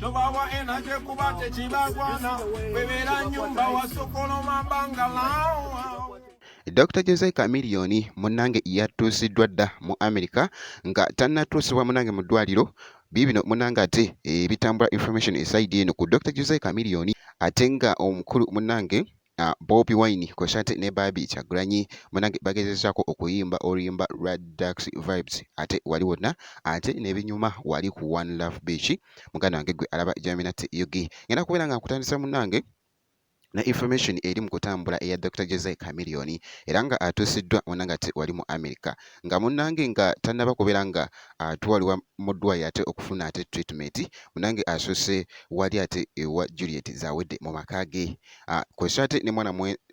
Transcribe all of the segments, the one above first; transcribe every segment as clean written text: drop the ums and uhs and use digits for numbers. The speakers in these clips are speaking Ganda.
tobawa enaje kubate chibagwana bebera nyumba wasokolo mambangalawa. Dr. Jose Chameleone munange yatuusiddwa dda mu America nga tannatuusibwa munange mu ddwaliro bibino munange ate ebitambula information esaidi eno ku Dr. Jose Chameleone ate nga omukulu munange Bobi Wine kw'ossa ne Barbie Kyagulanyi munange bagezezaako okuyimba oluyimba Redux Vibes ate wali wonna ate n'ebinyuma wali ku One Love Beach muganda wange gwe alaba Jaminat Yugi ngenda kubeera nga nkutandisa munange na information eri mu kutambula eya Dr. Jose Chameleone era nga atuusiddwa munange ate wali mu America nga munange nga tannaba kubeera nga atwalibwa mu ddwaliro ate okufuna ate treatment munange asusse wali ate ewa Juliet Zawedde mu maka ge kw'ossa ate ne mwana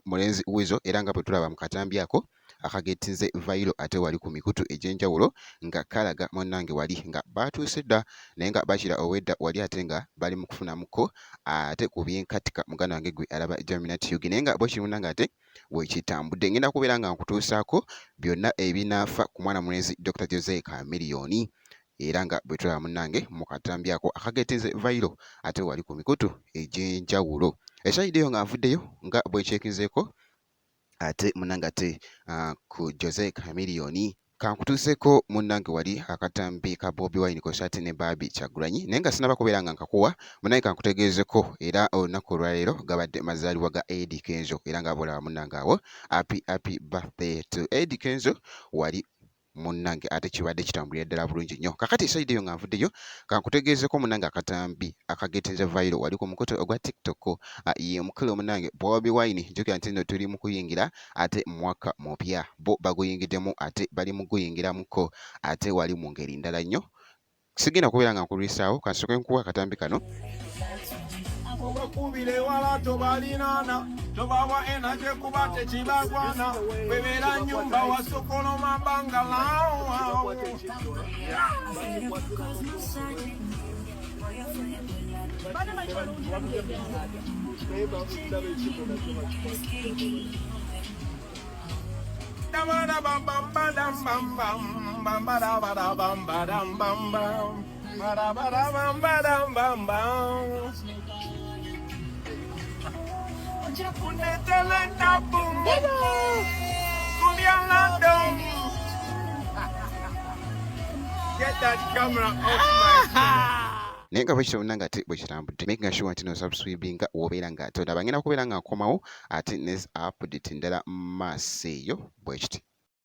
mulenzi Weasel era nga bwe tulaba mu katambi ako akagetinze viral ate wali ku mikutu egy'enjawulo nga kalaga munange wali nga batuuse dda naye nga bakira owedda wali ate nga bali mu kufunamuko ate ku byenkatika muganda wange gwe alaba Jaminat Yugi naye nga bwekiri munange ate bwekitambudde ngenda kubeera nga nkutuusaako byonna ebinaafa ku mwana mulenzi Dr. Jose Chameleone era nga bwe tulaba munange mu katambi ako akagetinze viral ate wali ku mikutu egy'enjawulo ekyayidde eyo nga nvuddeyo nga bwekyekinzeeko ate munange ate ku Jose Chameleone kankutuuseeko munange wali akatambi ka Bobi Wine kw'ossa ate ne Barbie Kyagulanyi naye nga sinaba kubeera nga nkakuwa munange kankutegeezeko era olunaku olwaleero gabadde mazaalibwa ga Eddie Kenzo era nga bolaba munange awo happy birthday to Eddie Kenzo wali munange ate kibadde kitambulira ddala bulungi nnyo kakati esaidi eyo nga nvuddeyo kankutegeezeko munange akatambi akagetinze viral wali ku mukutu ogwa TikTok ye mukulu munange Bobi Wine jjukira nti nno tuli mu kuyingira ate mwaka mupya bo baguyingiddemu ate bali mu guyingiramuko ate wali mu ngeri ndala nnyo sigenda kubeera nga nkulwisaawo kansooke nkuwa akatambi kano Kubile wala tobalinana tobawa enaje kubate chibagwana bebera nyumba wasokolo mambangalawa. Get that camera off my phone. naye nga bwekityo munange ate bwekitambudde making sure nti no subscribinga wobeera nga tonaba ngenda kubeera nga nkomawo ate ne update ndala maaso eyo bwekiti